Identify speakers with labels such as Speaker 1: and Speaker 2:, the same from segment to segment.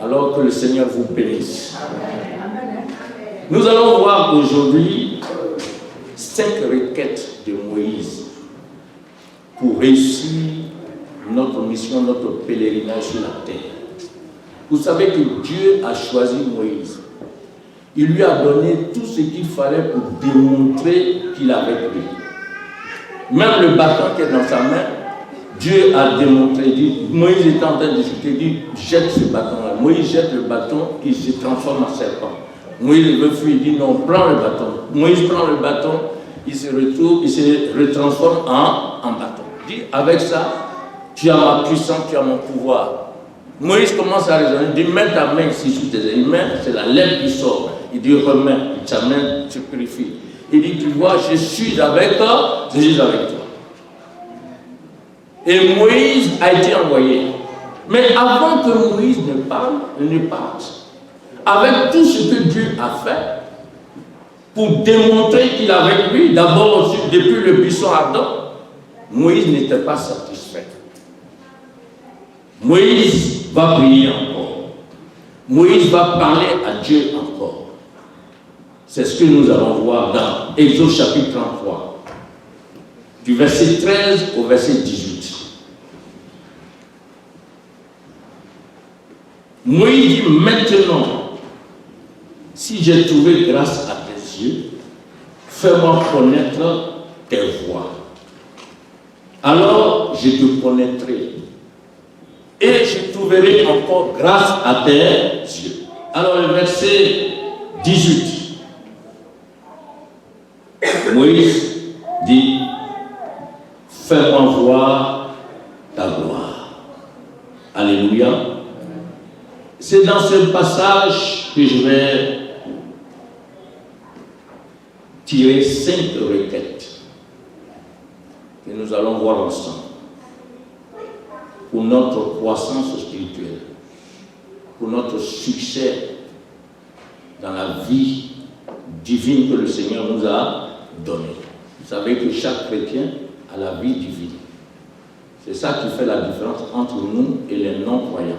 Speaker 1: Alors que le Seigneur vous bénisse. Nous allons voir aujourd'hui 5 requêtes de Moïse pour réussir notre mission, notre pèlerinage sur la terre. Vous savez que Dieu a choisi Moïse. Il lui a donné tout ce qu'il fallait pour démontrer qu'il avait lui. Même le bâton qui est dans sa main, Dieu a démontré, dit, Moïse est en train de discuter, dit, jette ce bâton-là. Moïse jette le bâton, il se transforme en serpent. Moïse veut fuir, il dit non, prends le bâton. Moïse prend le bâton, il se retrouve, il se retransforme en bâton. Il dit, avec ça, tu as ma puissance, tu as mon pouvoir. Moïse commence à raisonner, il dit, mets ta main ici sur tes mains, c'est la lèvre qui sort. Il dit, remets, ta main se purifie. Il dit, tu vois, je suis avec toi, je suis avec toi. Et Moïse a été envoyé. Mais avant que Moïse ne parte, avec tout ce que Dieu a fait, pour démontrer qu'il est avec lui, d'abord depuis le buisson ardent, Moïse n'était pas satisfait. Moïse va prier encore. Moïse va parler à Dieu encore. C'est ce que nous allons voir dans Exode chapitre 33, du verset 13 au verset 18. Moïse dit maintenant, si j'ai trouvé grâce à tes yeux, fais-moi connaître tes voies. Alors je te connaîtrai et je trouverai encore grâce à tes yeux. Alors le verset 18. Moïse dit, fais-moi voir ta gloire. Alléluia. C'est dans ce passage que je vais tirer 5 requêtes que nous allons voir ensemble pour notre croissance spirituelle, pour notre succès dans la vie divine que le Seigneur nous a donnée. Vous savez que chaque chrétien a la vie divine. C'est ça qui fait la différence entre nous et les non-croyants.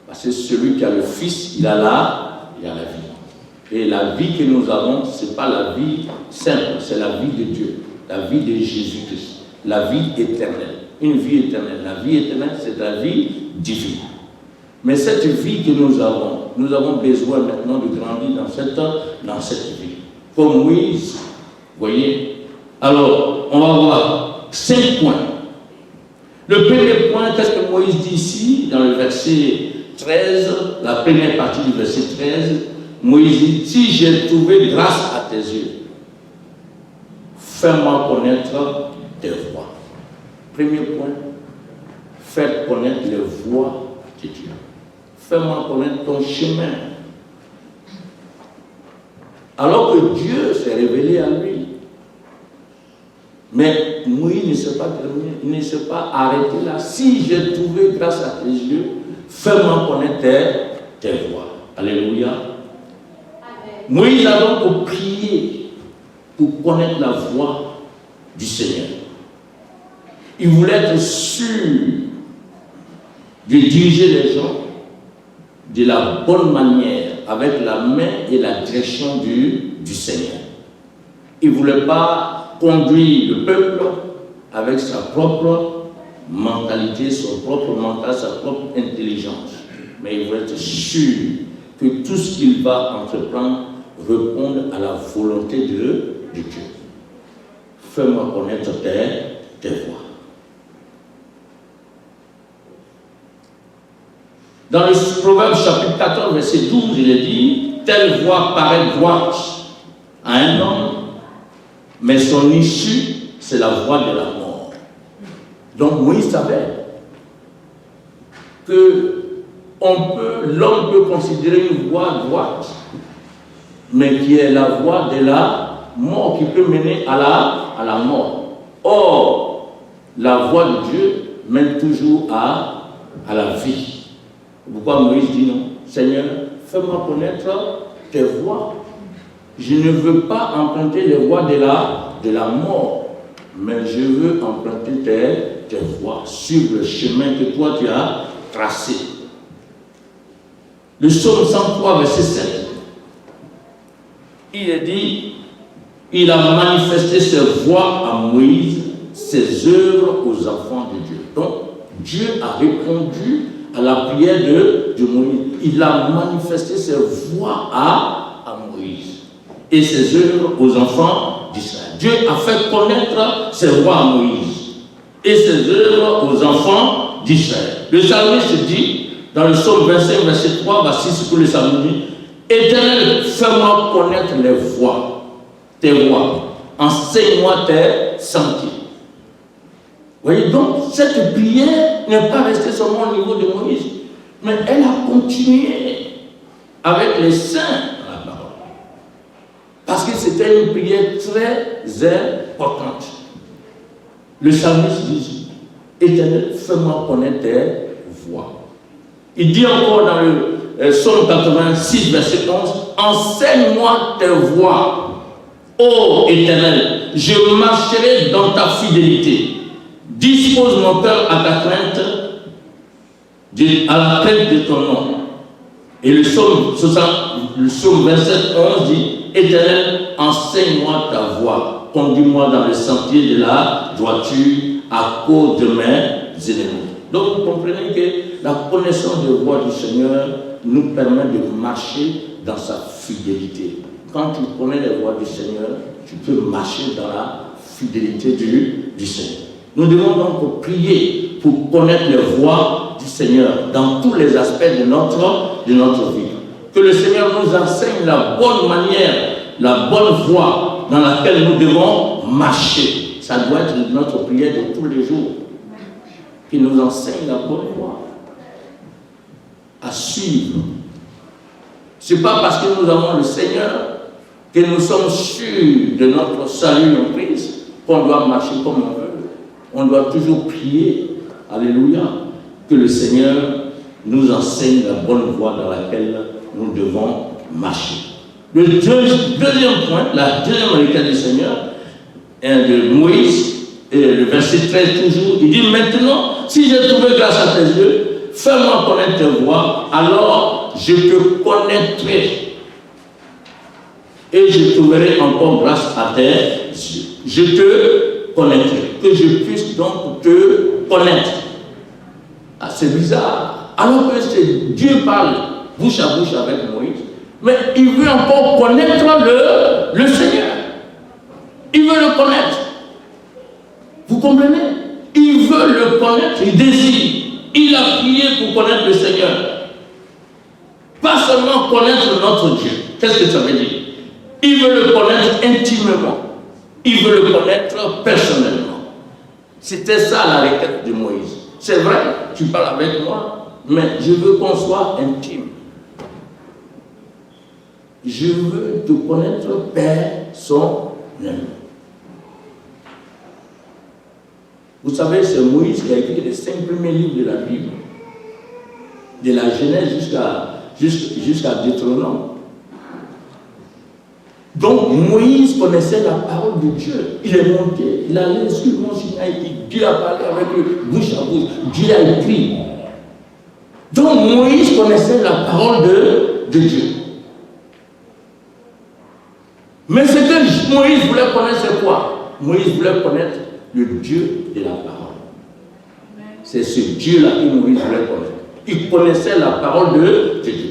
Speaker 1: Parce que celui qui a le Fils, il a la vie. Et la vie que nous avons, ce n'est pas la vie simple, c'est la vie de Dieu, la vie de Jésus-Christ, la vie éternelle. Une vie éternelle. La vie éternelle, c'est la vie divine. Mais cette vie que nous avons besoin maintenant de grandir dans cette vie. Comme Moïse, vous voyez. Alors, on va voir 5 points. Le premier point, qu'est-ce que Moïse dit ici, dans le verset 13, la première partie du verset 13, Moïse dit, si j'ai trouvé grâce à tes yeux, fais-moi connaître tes voies. Premier point, fais connaître les voies de Dieu. Fais-moi connaître ton chemin. Alors que Dieu s'est révélé à lui. Mais Moïse ne s'est pas terminé, il ne s'est pas arrêté là. Si j'ai trouvé grâce à tes yeux, fais-moi connaître tes voies. Alléluia. Amen. Moïse a donc prié pour connaître la voie du Seigneur. Il voulait être sûr de diriger les gens de la bonne manière, avec la main et la direction du Seigneur. Il ne voulait pas conduire le peuple avec sa propre mentalité, son propre mental, sa propre intelligence. Mais il voulait être sûr que tout ce qu'il va entreprendre réponde à la volonté de Dieu. Fais-moi connaître tes voies. Dans le Proverbe chapitre 14, verset 12, il est dit, telle voie paraît droite à un homme, mais son issue, c'est la voie de la mort. Donc Moïse savait que l'homme peut considérer une voie droite, mais qui est la voie de la mort, qui peut mener à la mort. Or, la voie de Dieu mène toujours à la vie. Pourquoi Moïse dit non? Seigneur, fais-moi connaître tes voies. Je ne veux pas emprunter les voies de la mort, mais je veux emprunter tes voies sur le chemin que toi tu as tracé. Le psaume 103, verset 7. Il est dit, il a manifesté ses voies à Moïse, ses œuvres aux enfants de Dieu. Donc, Dieu a répondu à la prière de Moïse. Il a manifesté ses voies à Moïse et ses œuvres aux enfants d'Israël. Dieu a fait connaître ses voies à Moïse et ses œuvres aux enfants d'Israël. Le psalmiste dit, dans le psaume 25, verset 3, voici ce que le psalmiste dit, Éternel, fais-moi connaître les voies, tes voies, enseigne-moi tes sentiers. Vous voyez, donc, cette prière n'est pas restée seulement au niveau de Moïse, mais elle a continué avec les saints dans la parole. Parce que c'était une prière très importante. Le psalmiste dit, Éternel, fais-moi connaître tes voies. Il dit encore dans le psaume 86, verset 11, enseigne-moi tes voies, ô Éternel, je marcherai dans ta fidélité. Dispose mon cœur à ta crainte, à la crainte de ton nom. Et le psaume 27, 11 dit, Éternel, enseigne-moi ta voie, conduis-moi dans le sentier de la droiture à cause de mes ennemis. Donc vous comprenez que la connaissance de la voix du Seigneur nous permet de marcher dans sa fidélité. Quand tu connais les voies du Seigneur, tu peux marcher dans la fidélité du Seigneur. Nous devons donc prier pour connaître les voies du Seigneur dans tous les aspects de notre vie. Que le Seigneur nous enseigne la bonne manière, la bonne voie dans laquelle nous devons marcher. Ça doit être notre prière de tous les jours. Qu'il nous enseigne la bonne voie à suivre. Ce n'est pas parce que nous avons le Seigneur que nous sommes sûrs de notre salut en Christ qu'on doit marcher comme on veut. On doit toujours prier, alléluia, que le Seigneur nous enseigne la bonne voie dans laquelle nous devons marcher. Le deuxième point, la deuxième requête du Seigneur, de Moïse, et le verset 13 toujours, il dit maintenant, si j'ai trouvé grâce à tes yeux, fais-moi connaître tes voies, alors je te connaîtrai. Et je trouverai encore grâce à tes yeux. Je te connaîtrai. Que je puisse donc te connaître. Ah, c'est bizarre. Alors que Dieu parle bouche à bouche avec Moïse, mais il veut encore connaître le Seigneur. Il veut le connaître. Vous comprenez? Il veut le connaître, il désire. Il a prié pour connaître le Seigneur. Pas seulement connaître notre Dieu. Qu'est-ce que ça veut dire? Il veut le connaître intimement. Il veut le connaître personnellement. C'était ça la requête de Moïse. C'est vrai, tu parles avec moi, mais je veux qu'on soit intime. Je veux te connaître personnellement. Vous savez, c'est Moïse qui a écrit les 5 premiers livres de la Bible, de la Genèse jusqu'à Deutéronome. Donc Moïse connaissait la parole de Dieu. Il est monté, il allait sur le mont Sinaï, Dieu a parlé avec eux, bouche à bouche, Dieu a écrit. Donc Moïse connaissait la parole de Dieu. Mais ce que Moïse voulait connaître, c'est quoi? Moïse voulait connaître le Dieu de la parole. C'est ce Dieu-là que Moïse voulait connaître. Il connaissait la parole de Dieu.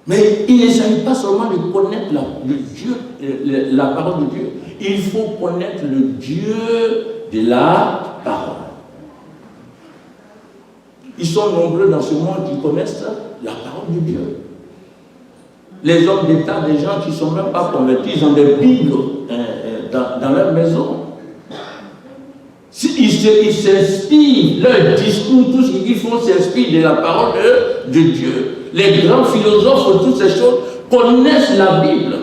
Speaker 1: Mais il ne s'agit pas seulement de connaître la parole de Dieu. Il faut connaître le Dieu de la parole. Ils sont nombreux dans ce monde qui connaissent la parole de Dieu. Les hommes d'État, des gens qui ne sont même pas convertis, ils ont des Bibles dans leur maison. Ils s'inspirent, leur discours, tout ce qu'ils font s'inspire de la parole de Dieu. Les grands philosophes, toutes ces choses, connaissent la Bible.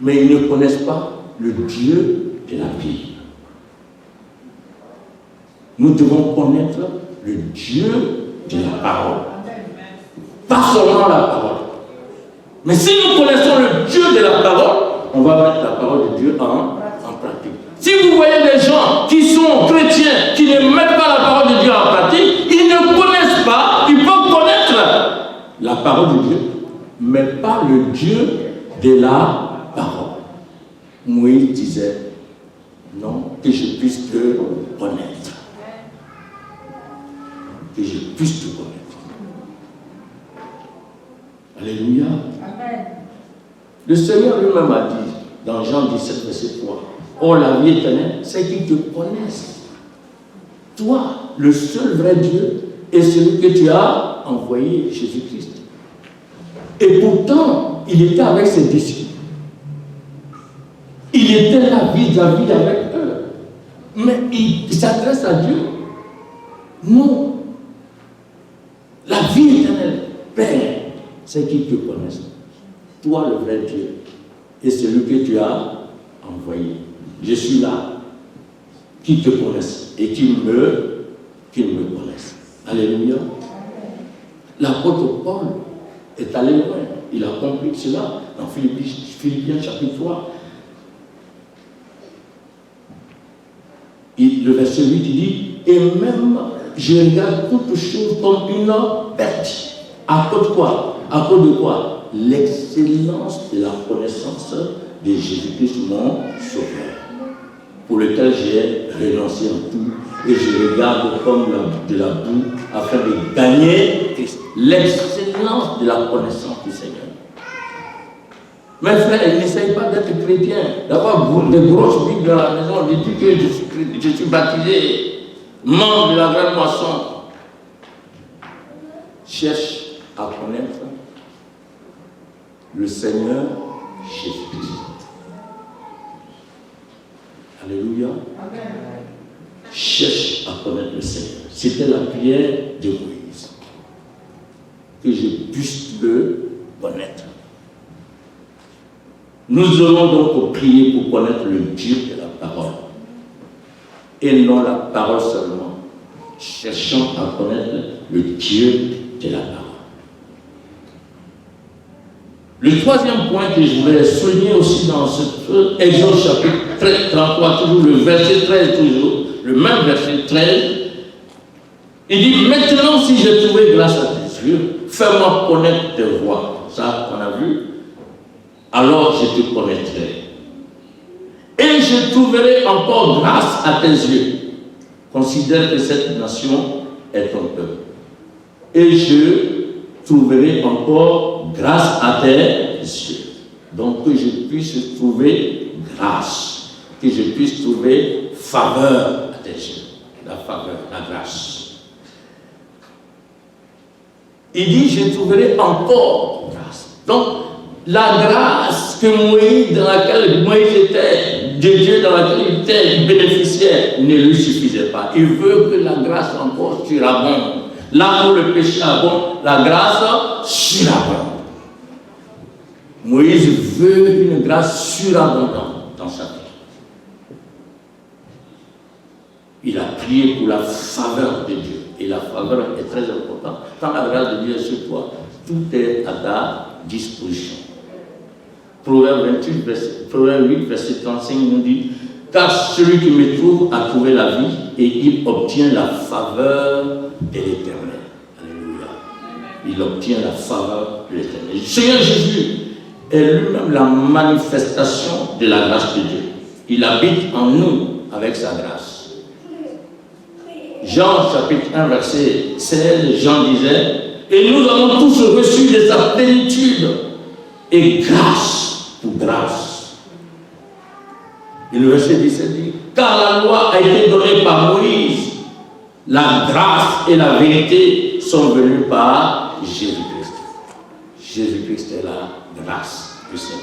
Speaker 1: Mais ils ne connaissent pas le Dieu de la Bible. Nous devons connaître le Dieu de la parole. Pas seulement la parole. Mais si nous connaissons le Dieu de la parole, on va mettre la parole de Dieu en pratique. Si vous voyez des gens qui sont chrétiens, qui ne mettent pas la parole de Dieu en pratique, ils ne connaissent pas, ils Dieu de la parole. Moïse disait, non, que je puisse te connaître. Que je puisse te connaître. Alléluia. Amen. Le Seigneur lui-même a dit, dans Jean 17, verset 3, oh, la vie éternelle, c'est qu'ils te connaissent. Toi, le seul vrai Dieu, et celui que tu as envoyé, Jésus-Christ. Et pourtant, il était avec ses disciples. Il était là vis-à-vis avec eux. Mais il s'adresse à Dieu. Non. La vie éternelle, Père, c'est qu'ils te connaissent. Toi, le vrai Dieu, et celui que tu as envoyé. Je suis là, qui te connaissent et qui me connaissent. Alléluia. L'apôtre Paul est allé loin. Il a compris cela dans Philippiens chapitre 3. Le verset 8, il dit, et même je regarde toutes choses comme une perte. À cause de quoi? À cause de quoi? L'excellence de la connaissance de Jésus-Christ, mon Sauveur, pour lequel j'ai renoncé en tout, et je regarde comme de la boue, afin de gagner Christ. L'excellence de la connaissance du Seigneur. Mes frères, n'essayez pas d'être chrétien, d'avoir des grosses Bibles dans la maison, de dire que je suis baptisé, membre de la grande moisson. Cherche à connaître le Seigneur Jésus-Christ. Alléluia. Amen. Cherche à connaître le Seigneur. C'était la prière de Moïse. Que je puisse le connaître. Nous allons donc prier pour connaître le Dieu de la parole. Et non la parole seulement. Cherchons à connaître le Dieu de la parole. Le troisième point que je voulais souligner aussi dans ce Exode chapitre 33, toujours le verset 13, toujours, le même verset 13, il dit, maintenant si j'ai trouvé grâce à tes yeux, fais-moi connaître tes voies. Ça, on a vu. Alors je te connaîtrai. Et je trouverai encore grâce à tes yeux. Considère que cette nation est ton peuple. Et je trouverai encore grâce à tes yeux. Donc que je puisse trouver grâce. Que je puisse trouver faveur à tes yeux. La faveur, la grâce. Il dit, je trouverai encore grâce. Donc, la grâce que Moïse, dans laquelle Moïse était, de Dieu dans laquelle il était, il bénéficiait, ne lui suffisait pas. Il veut que la grâce encore surabonde. Là où le péché abonde, la grâce surabonde. Moïse veut une grâce surabondante dans sa vie. Il a prié pour la faveur de Dieu. Et la faveur est très importante. Quand la grâce de Dieu est sur toi, tout est à ta disposition. Proverbe 8, verset 35 nous dit, car celui qui me trouve a trouvé la vie et il obtient la faveur de l'Éternel. Alléluia. Il obtient la faveur de l'Éternel. Le Seigneur Jésus est lui-même la manifestation de la grâce de Dieu. Il habite en nous avec sa grâce. Jean chapitre 1 verset 16, Jean disait, et nous avons tous reçu de sa plénitude et grâce pour grâce. Et le verset 17 dit, car la loi a été donnée par Moïse, la grâce et la vérité sont venues par Jésus-Christ. Jésus-Christ est la grâce du Seigneur.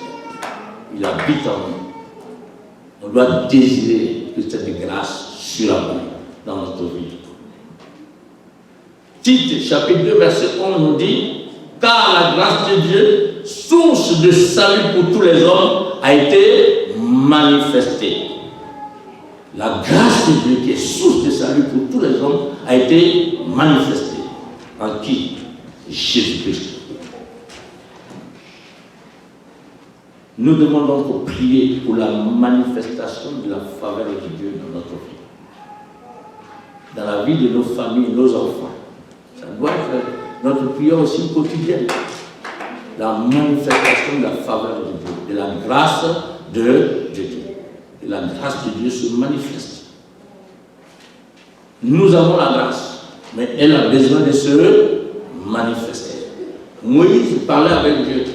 Speaker 1: Il habite en nous. On doit désirer que cette grâce surabonde dans notre vie. Tite, chapitre 2, verset 11 nous dit, car la grâce de Dieu, source de salut pour tous les hommes, a été manifestée. La grâce de Dieu, qui est source de salut pour tous les hommes, a été manifestée. En qui? Jésus-Christ. Nous devons donc prier pour la manifestation de la faveur de Dieu dans notre vie. Dans la vie de nos familles, nos enfants. Ça doit être notre prière aussi quotidienne. la manifestation de la faveur de Dieu, de la grâce de Dieu. Et la grâce de Dieu se manifeste. Nous avons la grâce, mais elle a besoin de se manifester. Moïse parlait avec Dieu,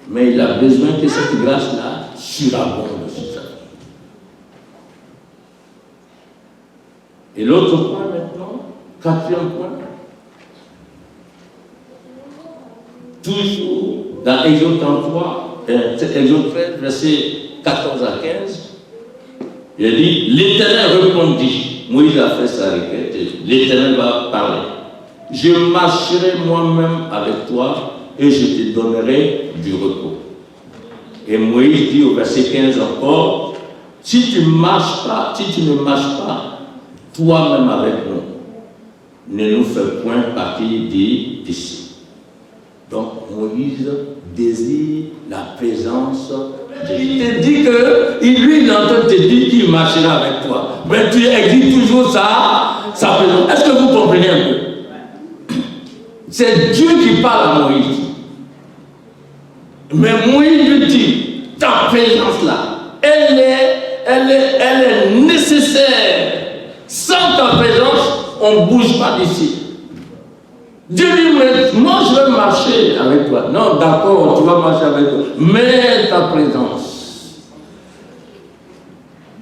Speaker 1: mais il a besoin que cette grâce-là surabonde sur sa vie. Et l'autre point maintenant, quatrième point, toujours dans Exode 33, Exode 13, versets 14 à 15, il dit, l'Éternel répondit, Moïse a fait sa requête, l'Éternel va parler. Je marcherai moi-même avec toi et je te donnerai du repos. Et Moïse dit au verset 15 encore, si tu ne marches pas toi-même avec nous, ne nous fais point partir d'ici. Donc Moïse désire la présence de Dieu. Il te dit que, il est en train de te dire qu'il marchera avec toi. Mais tu exiges toujours sa présence. Est-ce que vous comprenez un peu? C'est Dieu qui parle à Moïse. Mais Moïse lui dit, ta présence là, elle est nécessaire. Sans ta présence, on ne bouge pas d'ici. Dieu dit, mais moi je vais marcher avec toi. Non, d'accord, tu vas marcher avec toi. Mais ta présence.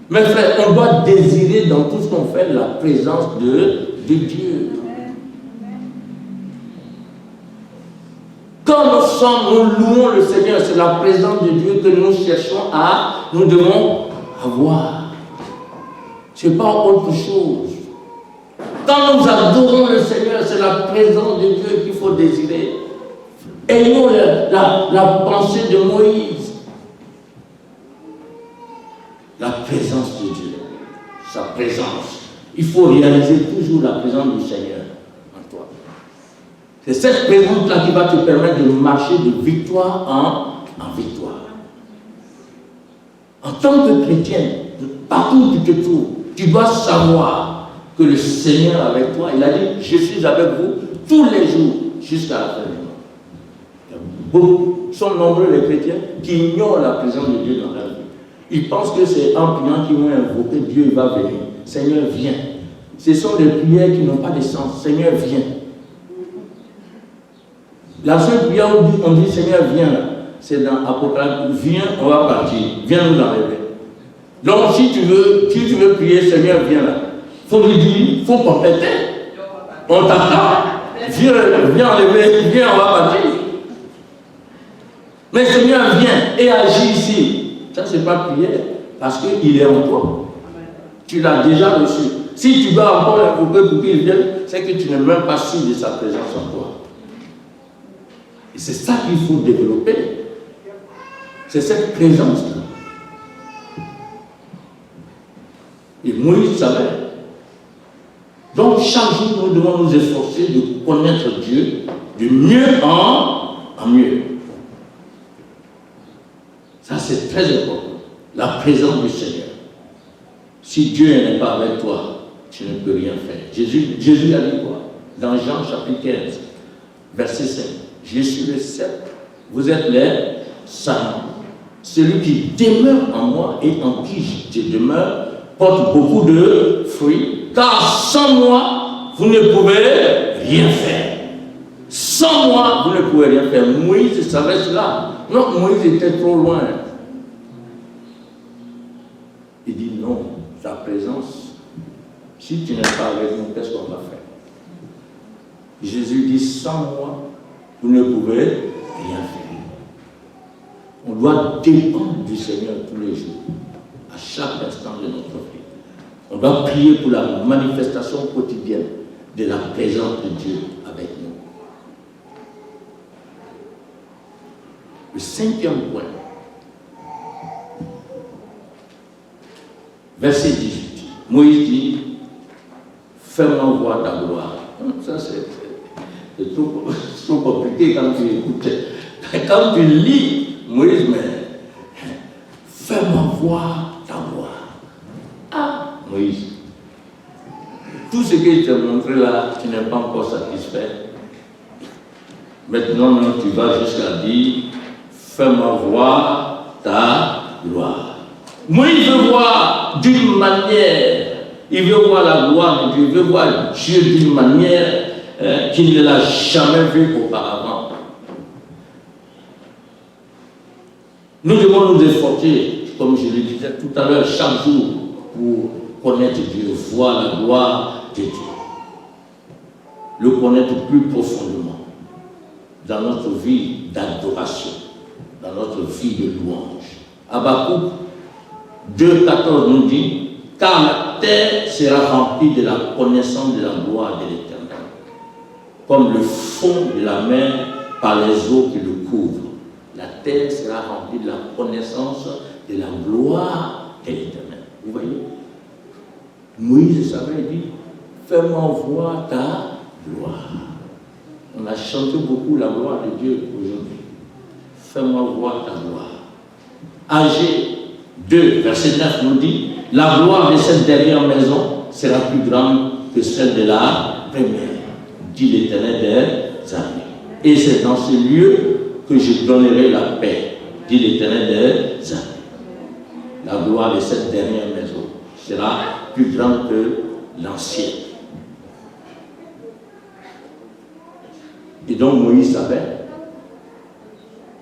Speaker 1: Mes frères, on doit désirer dans tout ce qu'on fait la présence de Dieu. Quand nous louons le Seigneur, c'est la présence de Dieu que nous cherchons nous devons avoir. Ce n'est pas autre chose. Quand nous adorons le Seigneur, c'est la présence de Dieu qu'il faut désirer. Ayons la pensée de Moïse. La présence de Dieu. Sa présence. Il faut réaliser toujours la présence du Seigneur en toi. C'est cette présence-là qui va te permettre de marcher de victoire en victoire. En tant que chrétien, partout où tu te trouves, tu dois savoir que le Seigneur est avec toi. Il a dit, je suis avec vous tous les jours jusqu'à la fin du monde. Beaucoup sont nombreux les chrétiens qui ignorent la présence de Dieu dans leur vie. Ils pensent que c'est en priant qu'ils vont invoquer Dieu, il va venir. Seigneur, viens. Ce sont des prières qui n'ont pas de sens. Seigneur, viens. La seule prière où on dit Seigneur, viens là, c'est dans Apocalypse. Viens, on va partir. Viens nous enlever. Donc, si tu veux prier, Seigneur, viens là. Il faut lui dire, il faut compléter. On t'attend. Viens enlever, viens, on va partir. Mais Seigneur, viens et agis ici. Ça, c'est pas prière, parce qu'il est en toi. Tu l'as déjà reçu. Si tu dois encore l'invoquer pour qu'il vienne, c'est que tu n'es même pas sûr de sa présence en toi. Et c'est ça qu'il faut développer. C'est cette présence-là. Et Moïse savait. Donc chaque jour, nous devons nous efforcer de connaître Dieu de mieux en mieux. Ça, c'est très important. La présence du Seigneur. Si Dieu n'est pas avec toi, tu ne peux rien faire. Jésus a dit quoi? Dans Jean chapitre 15, verset 5. Je suis le cep, vous êtes les saints. Celui qui demeure en moi et en qui je demeure porte beaucoup de fruits, car sans moi, vous ne pouvez rien faire. Sans moi, vous ne pouvez rien faire. Moïse savait cela. Non, Moïse était trop loin. Il dit non, ta présence, si tu n'es pas avec nous, qu'est-ce qu'on va faire? Jésus dit, sans moi, vous ne pouvez rien faire. On doit dépendre du Seigneur tous les jours, à chaque instant de notre vie. On doit prier pour la manifestation quotidienne de la présence de Dieu avec nous. Le cinquième point, verset 18. Moïse dit, fais-moi voir ta gloire. Ça, c'est trop compliqué quand tu écoutes. Quand tu lis Moïse, mais fais-moi voir ta gloire. Ah, Moïse, tout ce que je t'ai montré là, tu n'es pas encore satisfait. Maintenant, tu vas jusqu'à dire, fais-moi voir ta gloire. Moïse veut voir d'une manière, il veut voir la gloire de Dieu, il veut voir Dieu d'une manière qu'il ne l'a jamais vu auparavant. Nous devons nous efforcer, comme je le disais tout à l'heure, chaque jour pour connaître Dieu, voir la gloire de Dieu. Le connaître plus profondément dans notre vie d'adoration, dans notre vie de louange. Habakkuk 2,14 nous dit, car la terre sera remplie de la connaissance de la gloire de l'Éternel, comme le fond de la mer par les eaux qui le couvrent. La terre sera remplie de la connaissance de la gloire de l'Éternel. Vous voyez? Moïse savait, il dit, fais-moi voir ta gloire. On a chanté beaucoup la gloire de Dieu aujourd'hui. Fais-moi voir ta gloire. Agé 2, verset 9 nous dit, la gloire de cette dernière maison sera plus grande que celle de la première, dit l'Éternel des armées. Et c'est dans ce lieu que je donnerai la paix, dit l'Éternel des armées. La gloire de cette dernière maison sera plus grande que l'ancienne. Et donc Moïse savait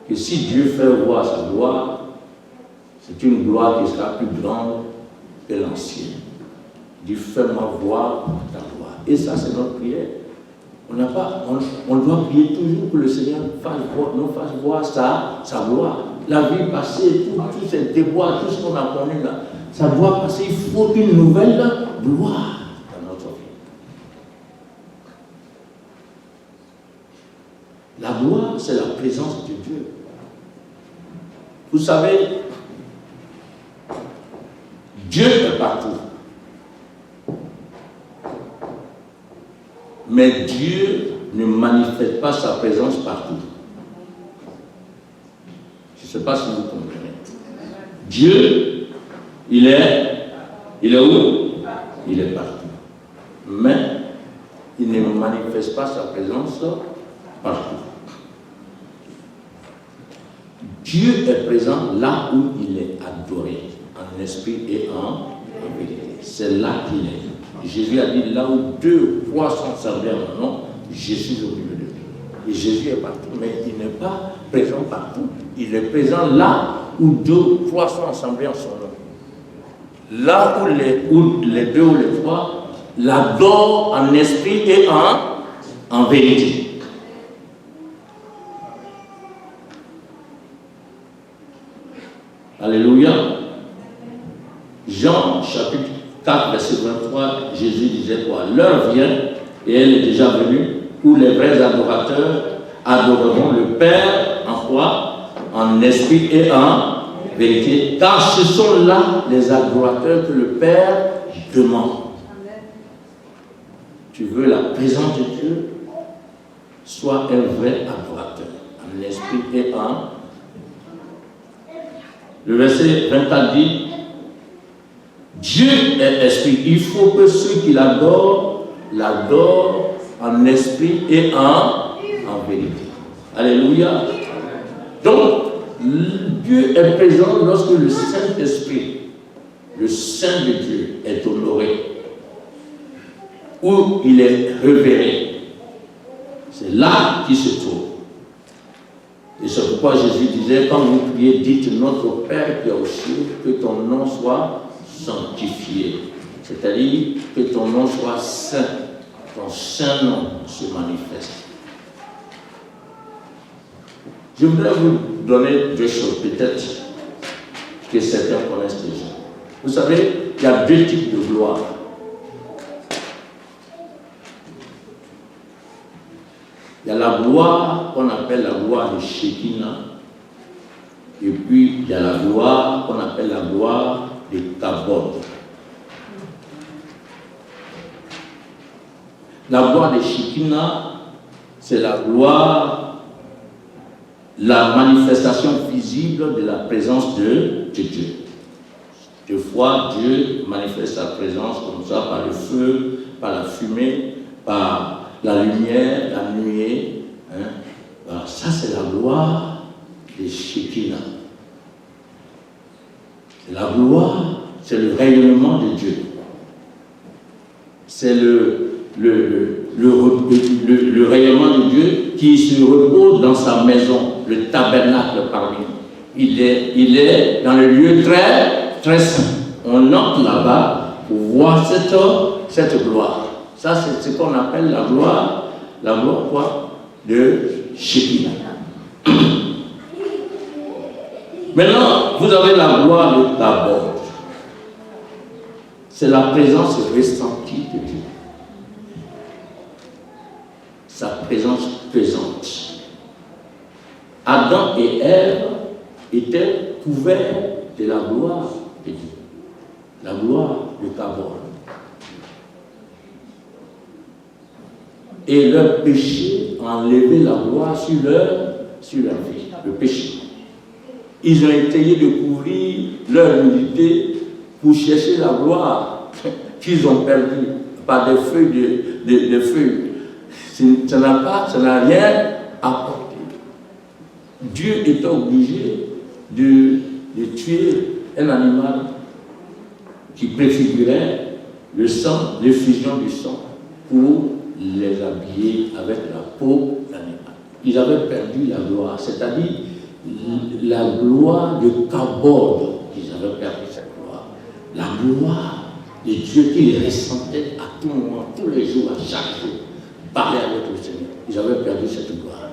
Speaker 1: que si Dieu fait voir sa gloire, c'est une gloire qui sera plus grande que l'ancienne. Il dit, fais-moi voir ta gloire. Et ça, c'est notre prière. On doit prier toujours que le Seigneur nous fasse voir sa gloire. La vie passée, tous ces déboires, tout ce qu'on a connu là, ça doit passer. Il faut une nouvelle gloire dans notre vie. La gloire, c'est la présence de Dieu. Vous savez, Dieu est partout. Mais Dieu ne manifeste pas sa présence partout. Je ne sais pas si vous comprenez. Dieu, il est où? Il est partout. Mais il ne manifeste pas sa présence partout. Dieu est présent là où il est adoré, en esprit et en vérité. C'est là qu'il est. Jésus a dit, là où 2 ou 3 sont assemblés en mon nom, je suis au milieu de lui. Et Jésus est partout, mais il n'est pas présent partout. Il est présent là où 2 ou 3 sont assemblés en son nom. Là où les 2 ou les 3 l'adorent en esprit et en vérité. Alléluia. Jean chapitre 4, verset 23, Jésus disait quoi? L'heure vient, et elle est déjà venue, où les vrais adorateurs adoreront le Père en quoi? En esprit et en vérité. Car ce sont là les adorateurs que le Père demande. Tu veux la présence de Dieu? Sois un vrai adorateur, en esprit et en. Le verset 24 dit, Dieu est esprit. Il faut que ceux qui l'adorent en esprit et en vérité. Alléluia. Donc, Dieu est présent lorsque le Saint-Esprit, le Saint de Dieu, est honoré, où il est révéré. C'est là qu'il se trouve. Et c'est pourquoi Jésus disait, quand vous priez, dites notre Père qui est aux cieux, que ton nom soit sanctifié. C'est-à-dire que ton nom soit saint, ton saint nom se manifeste. Je voudrais vous donner 2 choses, peut-être que certains connaissent déjà. Vous savez, il y a 2 types de gloire. Il y a la gloire qu'on appelle la gloire de Shekinah, et puis il y a la gloire qu'on appelle la gloire de Kabod. La gloire de Shekinah, c'est la gloire, la manifestation visible de la présence de Dieu. Des fois, Dieu manifeste sa présence comme ça, par le feu, par la fumée, par la lumière, la nuée. Voilà, ça, c'est la gloire et Shekinah. La gloire, c'est le rayonnement de Dieu. C'est le rayonnement de Dieu qui se repose dans sa maison, le tabernacle parmi nous. Il est dans le lieu très, très saint. On entre là-bas pour voir cette gloire. Ça, c'est ce qu'on appelle la gloire quoi? De Shekinah. Maintenant, vous avez la gloire de Tabor. C'est la présence ressentie de Dieu. Sa présence pesante. Adam et Ève étaient couverts de la gloire de Dieu. La gloire de Tabor. Et leur péché a enlevé la gloire sur leur vie. Le péché. Ils ont essayé de couvrir leur nudité pour chercher la gloire qu'ils ont perdue par des feuilles de feuilles. Ça n'a rien apporté. Dieu est obligé de tuer un animal qui préfigurait le sang, l'effusion du sang, pour les habiller avec la peau d'animal. Ils avaient perdu la gloire, c'est-à-dire la gloire de Kabod. Ils avaient perdu cette gloire. La gloire de Dieu qu'ils ressentaient à tout moment, tous les jours, à chaque jour, parler avec le Seigneur. Ils avaient perdu cette gloire.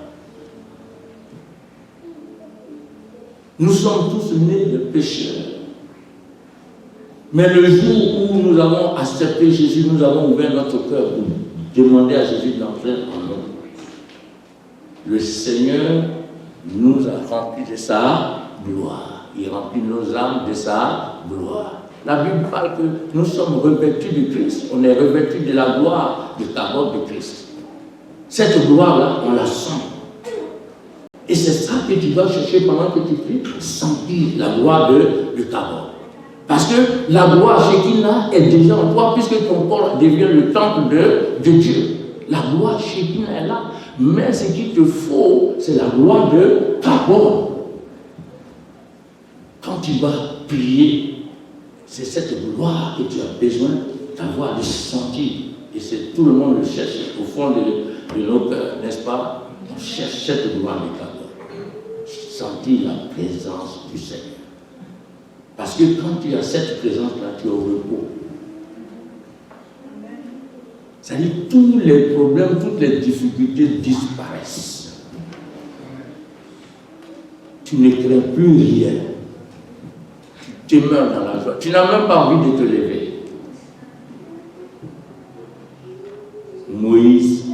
Speaker 1: Nous sommes tous nés de pécheurs. Mais le jour où nous avons accepté Jésus, nous avons ouvert notre cœur pour demander à Jésus d'entrer en nous. Le Seigneur nous a remplis de sa gloire. Il remplit nos âmes de sa gloire. La Bible parle que nous sommes revêtus de Christ. On est revêtus de la gloire de Tabor de Christ. Cette gloire-là, on la sent. Et c'est ça que tu vas chercher pendant que tu pries, sentir la gloire de Tabor. Parce que la gloire Shekinah est déjà en toi, puisque ton corps devient le temple de Dieu. La gloire Shekinah est là. Mais ce qu'il te faut, c'est la gloire de Tabor. Quand tu vas prier, c'est cette gloire que tu as besoin d'avoir, de sentir. Et c'est tout le monde le cherche au fond de nos cœurs, n'est-ce pas? On cherche cette gloire de Tabor. Sentir la présence du Seigneur. Parce que quand tu as cette présence-là, tu es au repos. C'est-à-dire que tous les problèmes, toutes les difficultés disparaissent. Tu ne crains plus rien. Tu demeures dans la joie. Tu n'as même pas envie de te lever. Moïse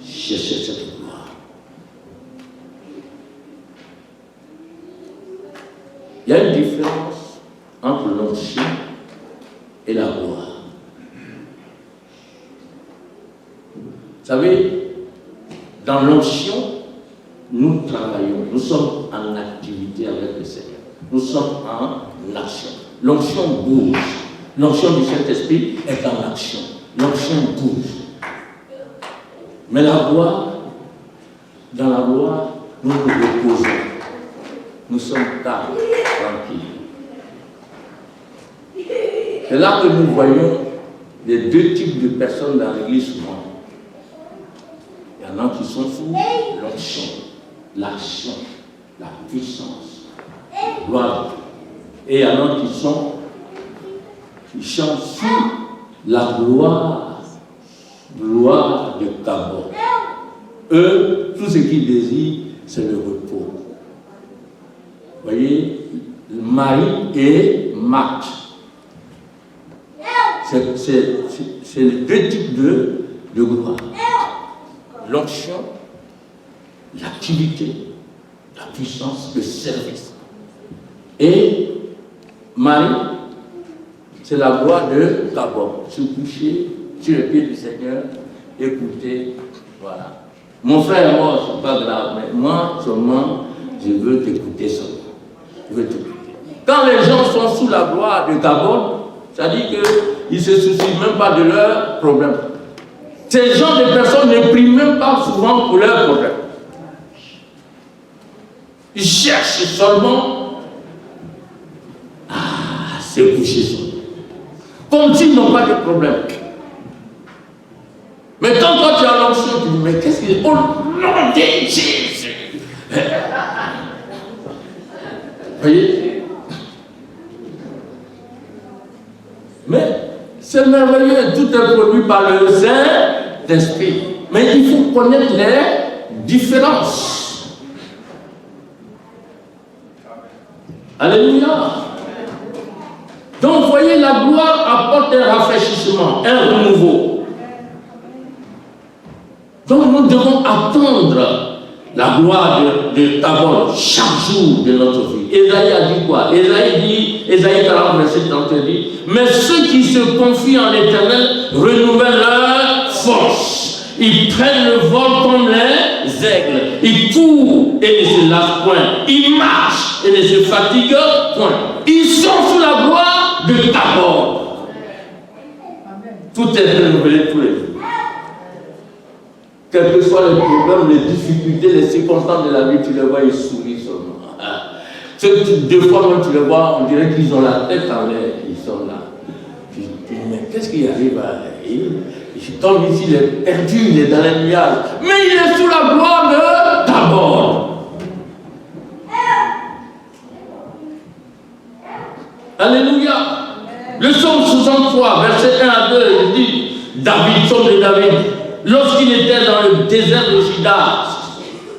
Speaker 1: cherchait cette gloire. Il y a une différence entre l'onction et la gloire. Vous savez, dans l'onction, nous travaillons, nous sommes en activité avec le Seigneur. Nous sommes en action. L'onction bouge. L'onction du Saint-Esprit est en action. L'onction bouge. Mais la gloire, dans la gloire, nous nous reposons. Nous sommes calmes, tranquilles. C'est là que nous voyons les deux types de personnes dans l'église souvent. Il y en a qui sont sous l'onction, l'action, la puissance, la gloire. Et il y en a qui chantent sous la gloire de Tabor. Eux, tout ce qu'ils désirent, c'est le repos. Vous voyez, Marie et Marthe. C'est les deux types de gloire. L'onction, l'activité, la puissance, le service. Et Marie, c'est la gloire de Tabor. Se coucher sur les pieds du Seigneur, écouter, voilà. Mon frère est mort, c'est pas grave, mais moi, seulement, je veux t'écouter seulement. Je veux t'écouter. Quand les gens sont sous la gloire de Tabor, ça dit qu'ils ne se soucient même pas de leurs problèmes. Ces gens de personnes ne prient même pas souvent pour leurs problèmes. Ils cherchent seulement à se coucher sur nous. Comme s'ils n'ont pas de problème. Mais quand tu as l'onction, tu dis, mais qu'est-ce qu'il est? Oh nom de Jésus! Vous voyez? Mais c'est merveilleux, tout est produit par le Saint-Esprit. Mais il faut connaître les différences. Alléluia. Donc, vous voyez, la gloire apporte un rafraîchissement, un renouveau. Donc, nous devons attendre la gloire de Tabor chaque jour de notre vie. Ésaïe a dit quoi? Ésaïe 40, verset 31 dit, mais ceux qui se confient en l'Éternel renouvellent leur force. Ils prennent le vol comme les aigles. Ils courent et ne se lassent point. Ils marchent et ne se fatiguent point. Ils sont sous la gloire de Tabor. Tout est renouvelé tous les jours. Quels que soient les problèmes, les difficultés, les circonstances de la vie, tu les vois, ils sourient seulement. Deux fois même, tu les vois, on dirait qu'ils ont la tête en l'air. Ils sont là. Tu dis, mais qu'est-ce qui arrive à il tombe ici, il est perdu, il est dans les nuages. Mais il est sous la gloire de Tabor. Alléluia. Le psaume 63, verset 1 à 2, il dit, David, psaume de David, lorsqu'il était dans le désert de Juda,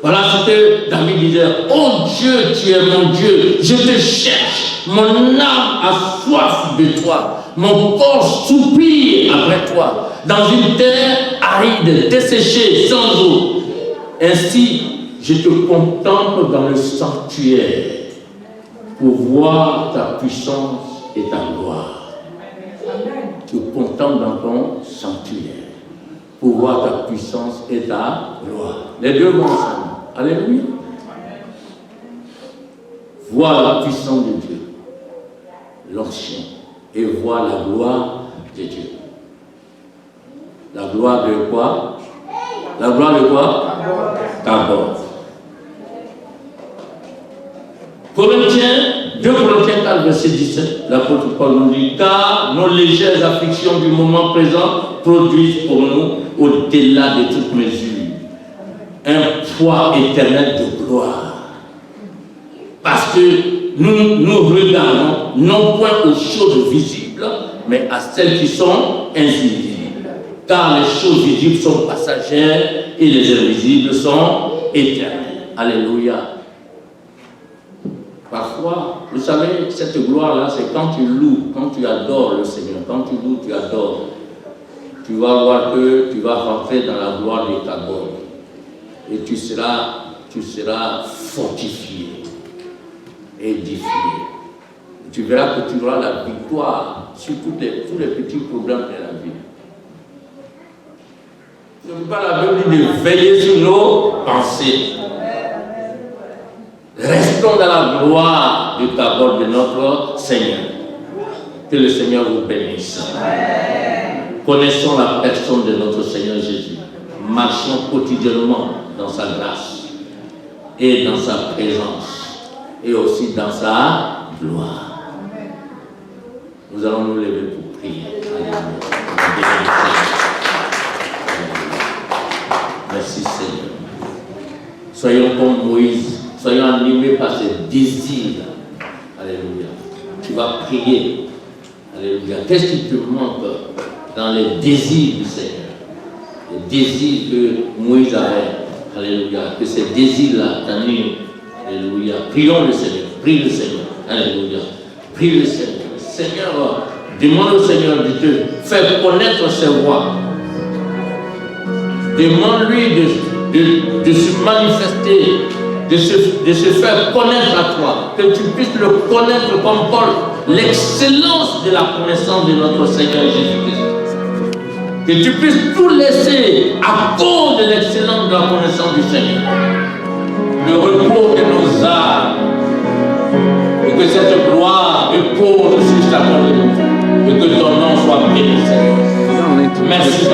Speaker 1: voilà ce que David disait, oh Dieu, tu es mon Dieu, je te cherche, mon âme a soif de toi, mon corps soupire après toi, dans une terre aride, desséchée, sans eau. Ainsi, je te contemple dans le sanctuaire pour voir ta puissance et ta gloire. Tu contemples dans ton sanctuaire pour voir ta puissance et ta gloire. Les deux vont ensemble. Alléluia. Voir la puissance de Dieu, l'ancien, et voir la gloire de Dieu. La gloire de quoi? La gloire de quoi? Tabor. Corinthiens, 2 Corinthiens 4, verset 17, l'apôtre Paul nous dit, car nos légères afflictions du moment présent produisent pour nous, au-delà de toute mesure, un poids éternel de gloire. Parce que nous regardons non point aux choses visibles, mais à celles qui sont invisibles. Car les choses visibles sont passagères et les invisibles sont éternelles. Alléluia. Parfois, vous savez, cette gloire-là, c'est quand tu loues, quand tu adores le Seigneur. Quand tu loues, tu adores. Tu vas voir que tu vas rentrer dans la gloire de Tabor. Et tu seras fortifié, édifié. Tu verras que tu auras la victoire sur tous les petits problèmes de la vie. Ce n'est pas la Bible de veiller sur nos pensées. Restons dans la gloire du Tabor de notre Seigneur. Que le Seigneur vous bénisse. Connaissons la personne de notre Seigneur Jésus. Marchons quotidiennement dans sa grâce et dans sa présence et aussi dans sa gloire. Nous allons nous lever pour prier. Merci Seigneur. Soyons comme Moïse, soyons animés par ce désir. Alléluia. Tu vas prier. Alléluia. Qu'est-ce qui te manque dans les désirs du Seigneur? Les désirs que Moïse avait. Alléluia. Que ces désirs-là t'animent. Alléluia. Prions le Seigneur. Prie le Seigneur. Alléluia. Prie le Seigneur. Seigneur, demande au Seigneur de te faire connaître ses voies. Demande-lui de se manifester, de se faire connaître à toi, que tu puisses le connaître comme Paul, l'excellence de la connaissance de notre Seigneur Jésus-Christ. Que tu puisses tout laisser à cause de l'excellence de la connaissance du Seigneur. Le repos de nos âmes. Et que cette gloire repose sur chacun de nous. Et que ton nom soit béni, Seigneur. Merci.